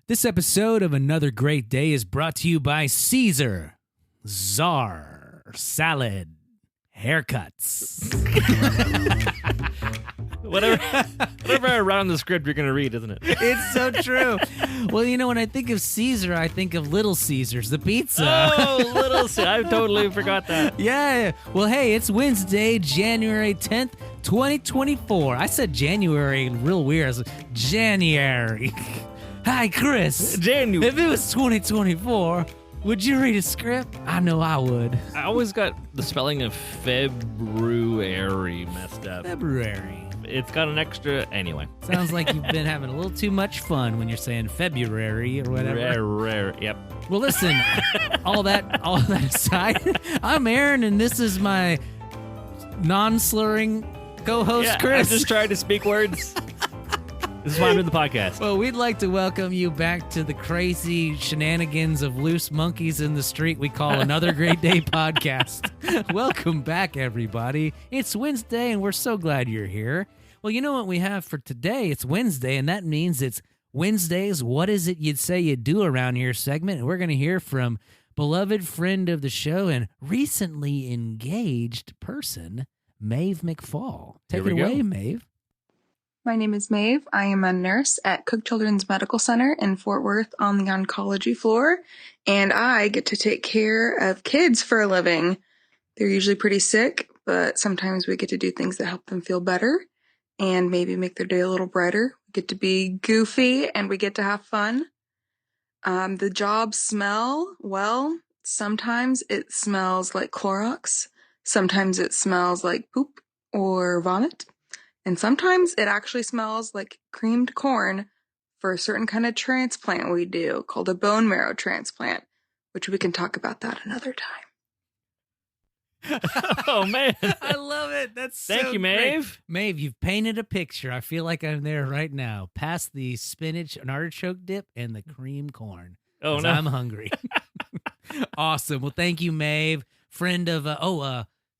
This episode of Another Great Day is brought to you by Caesar, Czar, Salad, Haircuts. Whatever around the script you're going to read, isn't it? It's so true. Well, you know, when I think of Caesar, I think of Little Caesars, the pizza. Oh, Little Caesar. I totally forgot that. Yeah. Well, hey, it's Wednesday, January 10th, 2024. I said January real weird. I was like, January. Hi, Chris. January. If it was 2024, would you read a script? I know I would. I always got the spelling of February messed up. February. It's got an extra... Anyway. Sounds like you've been having a little too much fun when you're saying February or whatever. Rare. Yep. Well, listen, all that aside, I'm Aaron, and this is my non-slurring co-host, Chris. I just tried to speak words. This is why I'm doing the podcast. Well, we'd like to welcome you back to the crazy shenanigans of loose monkeys in the street we call Another Great Day podcast. Welcome back, everybody. It's Wednesday, and we're so glad you're here. Well, you know what we have for today? It's Wednesday, and that means it's Wednesday's What Is It You'd Say You'd Do Around Here segment, and we're going to hear from beloved friend of the show and recently engaged person, Maeve McFall. Take it away, Maeve. My name is Maeve. I am a nurse at Cook Children's Medical Center in Fort Worth on the oncology floor, and I get to take care of kids for a living. They're usually pretty sick, but sometimes we get to do things that help them feel better and maybe make their day a little brighter. We get to be goofy and we get to have fun. The job smell, well, sometimes it smells like Clorox. Sometimes it smells like poop or vomit. And sometimes it actually smells like creamed corn for a certain kind of transplant we do called a bone marrow transplant, which we can talk about that another time. Oh, man. I love it. That's so Thank you, Maeve. Great. Maeve, you've painted a picture. I feel like I'm there right now. Past the spinach and artichoke dip and the cream corn. Oh, no. I'm hungry. Awesome. Well, thank you, Maeve. Friend of,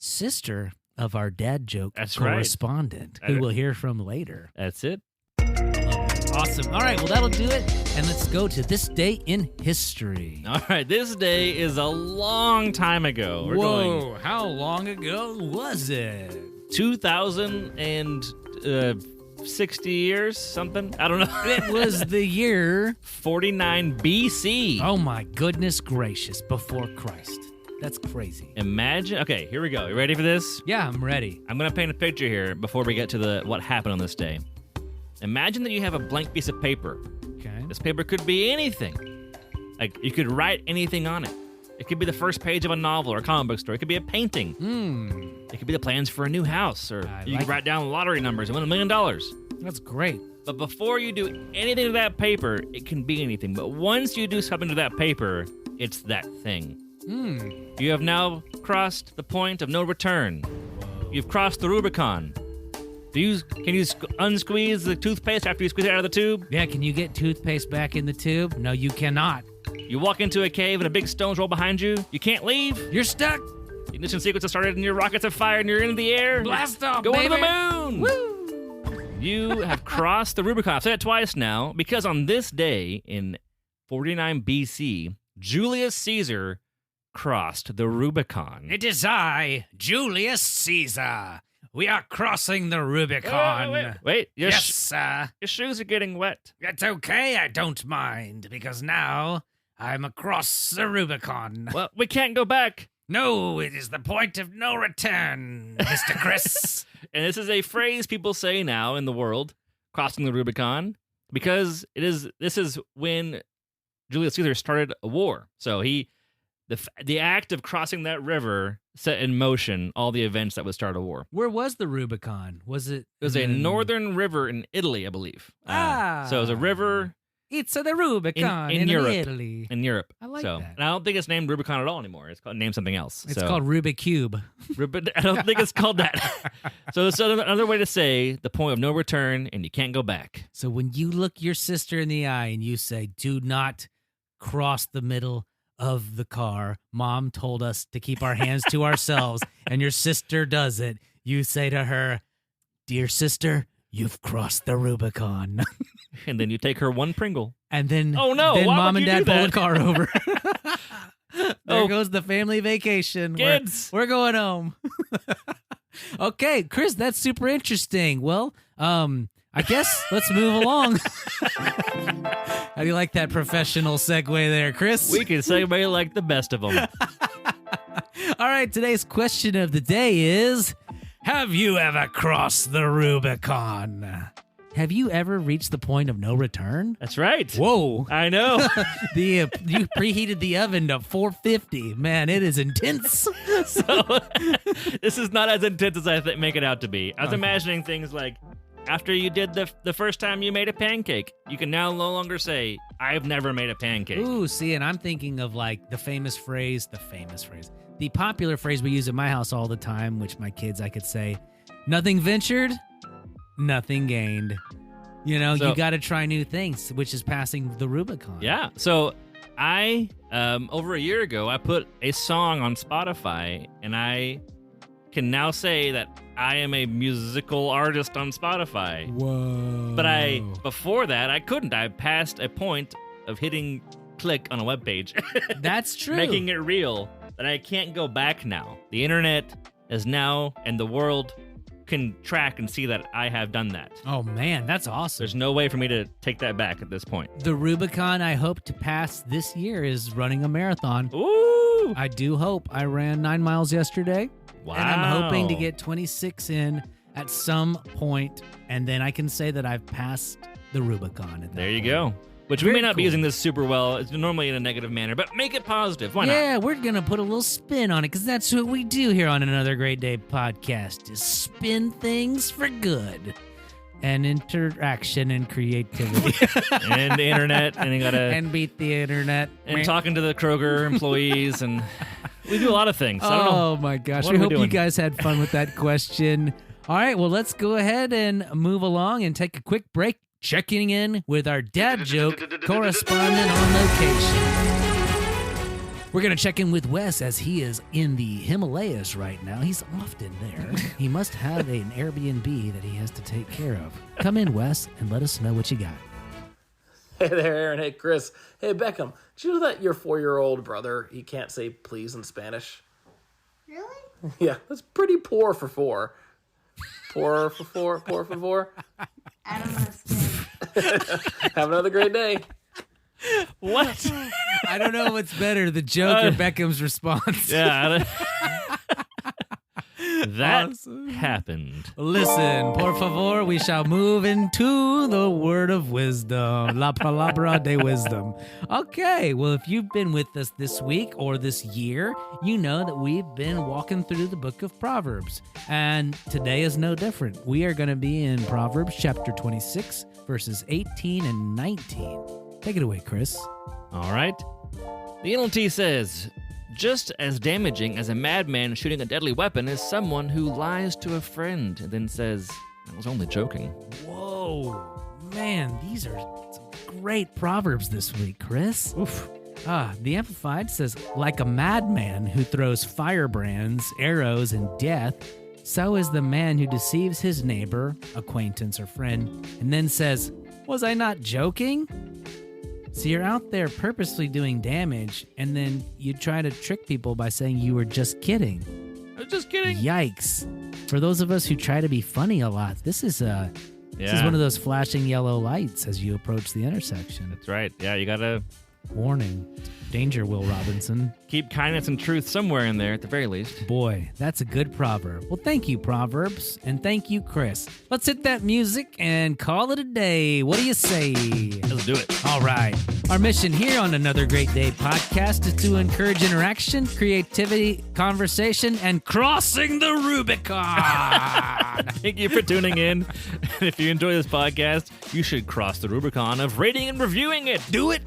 sister of our dad joke correspondent, who we'll hear from later. That's it. Awesome. All right, well, that'll do it. And let's go to this day in history. All right, this day is a long time ago. We're Whoa, how long ago was it? 2,060 years, something? I don't know. It was the year 49 BC. Oh, my goodness gracious, before Christ. That's crazy. Imagine. Okay, here we go. You ready for this? Yeah, I'm ready. I'm going to paint a picture here before we get to what happened on this day. Imagine that you have a blank piece of paper. Okay. This paper could be anything. Like, you could write anything on it. It could be the first page of a novel or a comic book story. It could be a painting. It could be the plans for a new house. Or you could write down lottery numbers and win $1 million. That's great. But before you do anything to that paper, it can be anything. But once you do something to that paper, it's that thing. You have now crossed the point of no return. You've crossed the Rubicon. Can you unsqueeze the toothpaste after you squeeze it out of the tube? Yeah, can you get toothpaste back in the tube? No, you cannot. You walk into a cave and a big stone's roll behind you. You can't leave. You're stuck. The ignition sequence has started and your rockets have fired and you're in the air. Blast off, Go baby. to the moon. Woo! You have crossed the Rubicon. I've said it twice now because on this day in 49 BC, Julius Caesar crossed the Rubicon. It is I, Julius Caesar. We are crossing the Rubicon. Wait. Yes, sir. Your shoes are getting wet. It's okay, I don't mind, because now I'm across the Rubicon. Well, we can't go back. No, it is the point of no return, Mr. Chris. And this is a phrase people say now in the world, crossing the Rubicon, because this is when Julius Caesar started a war. So the act of crossing that river set in motion all the events that would start a war. Where was the Rubicon? Was it? It was a northern river in Italy, I believe. So it was a river. It's the Rubicon in Europe. Italy. In Europe. I like that. And I don't think it's named Rubicon at all anymore. It's named something else. It's called Rubik Cube. I don't think it's called that. So it's another way to say the point of no return and you can't go back. So when you look your sister in the eye and you say, do not cross the middle of the car. Mom told us to keep our hands to ourselves, and your sister does it. You say to her, dear sister, you've crossed the Rubicon. And then you take her one Pringle. And then, Oh, no, then why mom would and you dad do pull the that? car over. There Oh. goes the family vacation. Kids. We're going home. Okay, Chris, that's super interesting. Well, I guess let's move along. How do you like that professional segue there, Chris? We can segue like the best of them. All right, today's question of the day is, have you ever crossed the Rubicon? Have you ever reached the point of no return? That's right. Whoa. I know. You preheated the oven to 450. Man, it is intense. So this is not as intense as I make it out to be. I was imagining things like, after you did the first time you made a pancake, you can now no longer say, I've never made a pancake. Ooh, see, and I'm thinking of like the popular phrase we use at my house all the time, which my kids, I could say, nothing ventured, nothing gained. You know, So- you got to try new things, which is passing the Rubicon. Yeah. So I, over a year ago, I put a song on Spotify, and I can now say that I am a musical artist on Spotify. Whoa. But before that, I couldn't. I passed a point of hitting click on a web page. That's true. Making it real, that I can't go back now. The internet is now, and the world can track and see that I have done that. Oh, man, that's awesome. There's no way for me to take that back at this point. The Rubicon I hope to pass this year is running a marathon. Ooh! I do hope. I ran 9 miles yesterday. Wow. And I'm hoping to get 26 in at some point, and then I can say that I've passed the Rubicon. At that There you point. go. Which we Very may not be cool. using this super well. It's normally in a negative manner, but make it positive. Why not? Yeah, we're going to put a little spin on it because that's what we do here on Another Great Day podcast is spin things for good and interaction and creativity. And the internet, and you gotta and beat the internet. and talking to the Kroger employees, and we do a lot of things. I don't know. Oh my gosh. What We are we hope you doing? guys had fun with that question. All right, well, let's go ahead and move along and take a quick break, checking in with our dad joke correspondent on location. We're going to check in with Wes as he is in the Himalayas right now. He's often there. He must have an Airbnb that he has to take care of. Come in, Wes, and let us know what you got. Hey there, Aaron. Hey, Chris. Hey, Beckham. Did you know that your 4-year-old brother, he can't say please in Spanish? Really? Yeah, that's pretty poor for 4. Poor for 4, poor for 4. I don't understand. Have another great day. What? I don't know what's better, the joke or Beckham's response. Yeah. That Awesome. happened. Listen, por favor, we shall move into the word of wisdom. La palabra de wisdom. Okay, well, if you've been with us this week or this year, you know that we've been walking through the book of Proverbs. And today is no different. We are going to be in Proverbs chapter 26, verses 18 and 19. Take it away, Chris. All right. The NLT says, just as damaging as a madman shooting a deadly weapon is someone who lies to a friend and then says, I was only joking. Whoa, man, these are some great proverbs this week, Chris. Oof. The Amplified says, like a madman who throws firebrands, arrows, and death, so is the man who deceives his neighbor, acquaintance, or friend, and then says, was I not joking? So you're out there purposely doing damage, and then you try to trick people by saying you were just kidding. I was just kidding. Yikes. For those of us who try to be funny a lot, this is one of those flashing yellow lights as you approach the intersection. That's right. Yeah, you got to Warning. Danger, Will Robinson. keep kindness and truth somewhere in there at the very least. Boy, that's a good proverb. Well, thank you, Proverbs, and thank you, Chris. Let's hit that music and call it a day. What do you say? Let's do it. All right. Our mission here on Another Great Day podcast is to encourage interaction, creativity, conversation, and crossing the Rubicon. Thank you for tuning in. If you enjoy this podcast, you should cross the Rubicon of rating and reviewing it. Do it.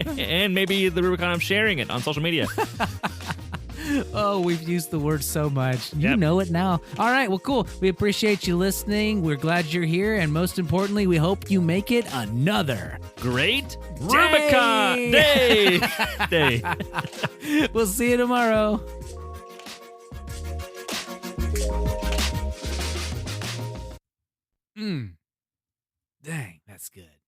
And maybe the Rubicon of sharing it on social media. Oh, we've used the word so much. You Yep. know it now. All right, well, cool. We appreciate you listening. We're glad you're here. And most importantly, we hope you make it another Great Day. Rubicon Day. We'll see you tomorrow. Dang, that's good.